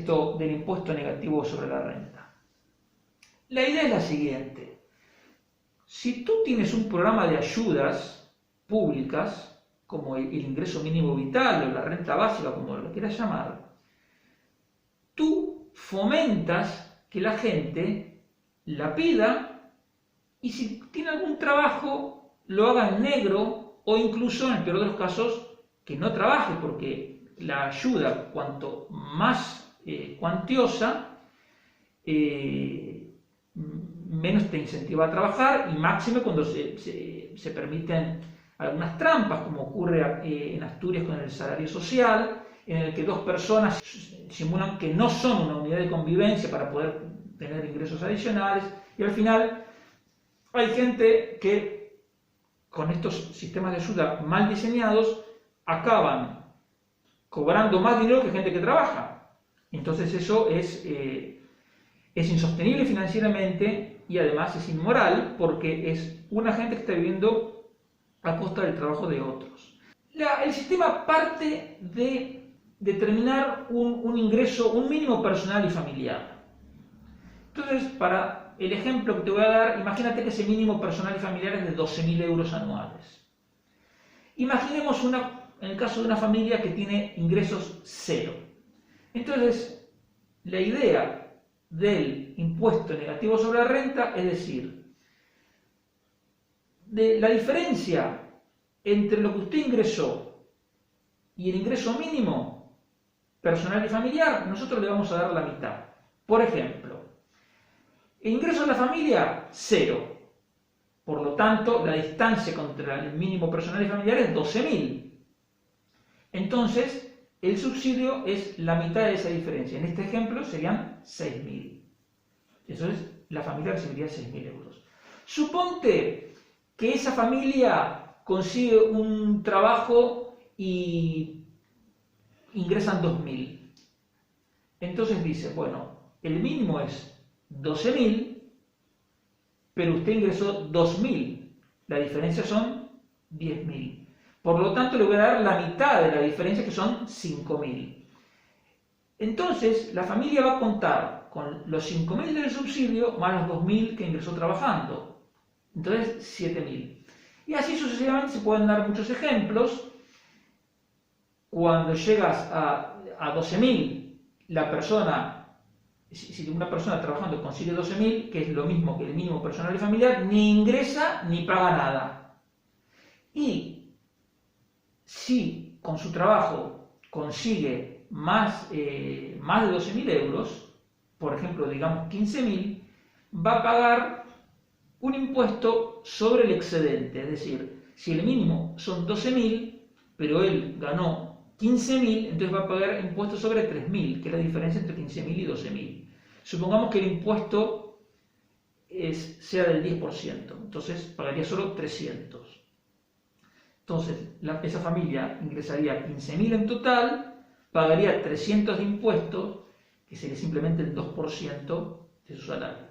esto del impuesto negativo sobre la renta? La idea es la siguiente. Si tú tienes un programa de ayudas públicas, como el ingreso mínimo vital o la renta básica, como lo quieras llamar, tú fomentas que la gente la pida y si tiene algún trabajo lo haga en negro o incluso, en el peor de los casos, que no trabaje, porque la ayuda, cuanto más cuantiosa, menos te incentiva a trabajar y máximo cuando se permiten algunas trampas, como ocurre en Asturias con el salario social, en el que dos personas simulan que no son una unidad de convivencia para poder tener ingresos adicionales y al final hay gente que con estos sistemas de ayuda mal diseñados acaban cobrando más dinero que gente que trabaja. Entonces eso es insostenible financieramente y además es inmoral porque es una gente que está viviendo a costa del trabajo de otros. El sistema parte de determinar un ingreso, un mínimo personal y familiar. Entonces, para el ejemplo que te voy a dar, imagínate que ese mínimo personal y familiar es de 12.000 euros anuales. Imaginemos en el caso de una familia que tiene ingresos cero. Entonces, la idea del impuesto negativo sobre la renta es decir, de la diferencia entre lo que usted ingresó y el ingreso mínimo personal y familiar, nosotros le vamos a dar la mitad. Por ejemplo, el ingreso de la familia, cero. Por lo tanto, la distancia contra el mínimo personal y familiar es 12.000. Entonces, el subsidio es la mitad de esa diferencia. En este ejemplo serían 6.000. Eso es, la familia recibiría 6.000 euros. Suponte que esa familia consigue un trabajo y ingresan 2.000. Entonces dice, bueno, el mínimo es 12.000, pero usted ingresó 2.000. La diferencia son 10.000. Por lo tanto, le voy a dar la mitad de la diferencia, que son 5.000. Entonces, la familia va a contar con los 5.000 del subsidio más los 2.000 que ingresó trabajando. Entonces, 7.000. Y así sucesivamente se pueden dar muchos ejemplos. Cuando llegas a 12.000, la persona, si una persona trabajando consigue 12.000, que es lo mismo que el mínimo personal y familiar, ni ingresa ni paga nada. Y si con su trabajo consigue más de 12.000 euros, por ejemplo, digamos 15.000, va a pagar un impuesto sobre el excedente. Es decir, si el mínimo son 12.000, pero él ganó 15.000, entonces va a pagar impuestos sobre 3.000, que es la diferencia entre 15.000 y 12.000. Supongamos que el impuesto sea del 10%, entonces pagaría solo 300. Entonces, esa familia ingresaría 15.000 en total, pagaría 300 de impuestos, que sería simplemente el 2% de su salario.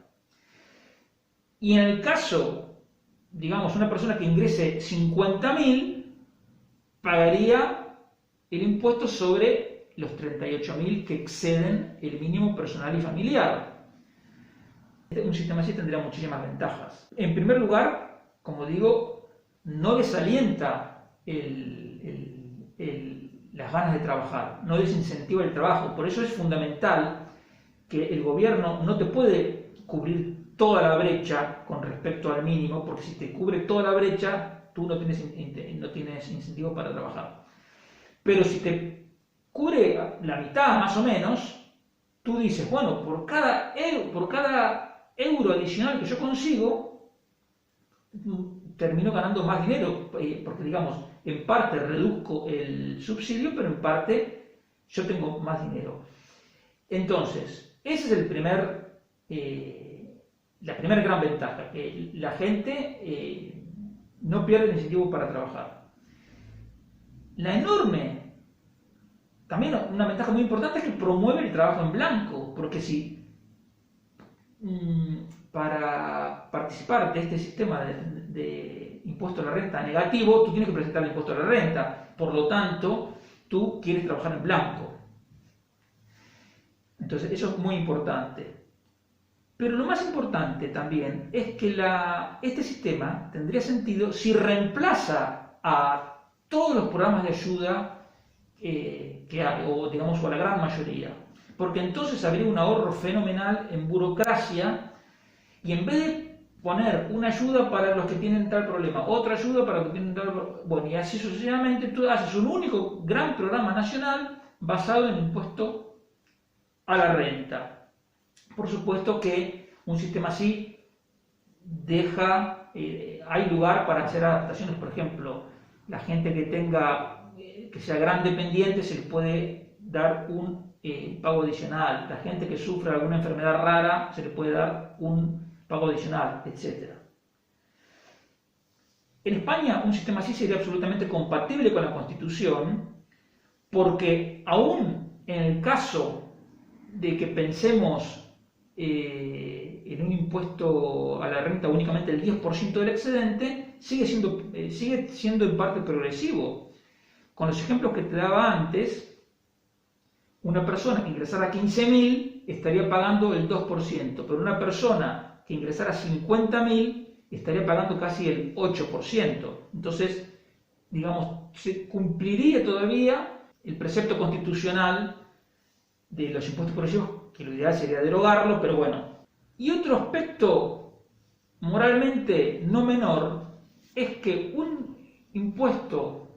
Y en el caso, digamos, una persona que ingrese 50.000, pagaría el impuesto sobre los 38.000 que exceden el mínimo personal y familiar. Un sistema así tendría muchísimas ventajas. En primer lugar, como digo, no desalienta las ganas de trabajar, no desincentiva el trabajo. Por eso es fundamental que el gobierno no te puede cubrir toda la brecha con respecto al mínimo, porque si te cubre toda la brecha, tú no tienes incentivo para trabajar. Pero si te cubre la mitad más o menos, tú dices, bueno, por cada euro adicional que yo consigo, termino ganando más dinero, porque digamos, en parte reduzco el subsidio, pero en parte yo tengo más dinero. Entonces, esa es la primera gran ventaja, que la gente no pierde el incentivo para trabajar. La enorme, también una ventaja muy importante es que promueve el trabajo en blanco, porque si para participar de este sistema de impuesto a la renta negativo, tú tienes que presentar el impuesto a la renta, por lo tanto, tú quieres trabajar en blanco. Entonces, eso es muy importante. Pero lo más importante también es que este sistema tendría sentido si reemplaza a todos los programas de ayuda que hay, o digamos, o a la gran mayoría. Porque entonces habría un ahorro fenomenal en burocracia, y en vez de poner una ayuda para los que tienen tal problema, otra ayuda para los que tienen tal problema, bueno, y así sucesivamente, tú haces un único gran programa nacional basado en impuesto a la renta. Por supuesto que un sistema así hay lugar para hacer adaptaciones. Por ejemplo, la gente que sea gran dependiente se le puede dar un pago adicional. La gente que sufre alguna enfermedad rara se le puede dar un pago adicional, etc. En España un sistema así sería absolutamente compatible con la Constitución, porque aún en el caso de que pensemos en un impuesto a la renta únicamente el 10% del excedente, sigue siendo en parte progresivo. Con los ejemplos que te daba antes, una persona que ingresara 15.000 estaría pagando el 2%, pero una persona que ingresara 50.000 estaría pagando casi el 8%. Entonces, digamos, se cumpliría todavía el precepto constitucional de los impuestos progresivos, que lo ideal sería derogarlo, pero bueno. Y otro aspecto moralmente no menor es que un impuesto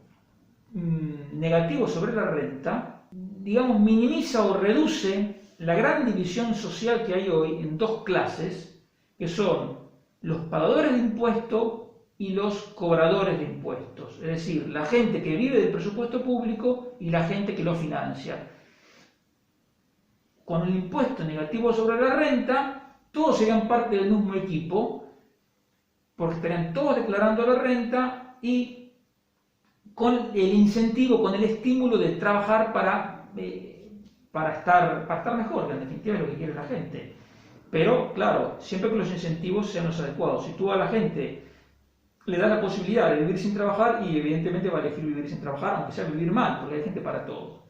negativo sobre la renta, digamos, minimiza o reduce la gran división social que hay hoy en dos clases, que son los pagadores de impuestos y los cobradores de impuestos. Es decir, la gente que vive del presupuesto público y la gente que lo financia. Con el impuesto negativo sobre la renta, todos serían parte del mismo equipo, porque estarían todos declarando la renta y con el incentivo, con el estímulo de trabajar para estar mejor, que en definitiva es lo que quiere la gente. Pero, claro, siempre que los incentivos sean los adecuados. Si tú a la gente le das la posibilidad de vivir sin trabajar, y evidentemente va a elegir vivir sin trabajar, aunque sea vivir mal, porque hay gente para todo.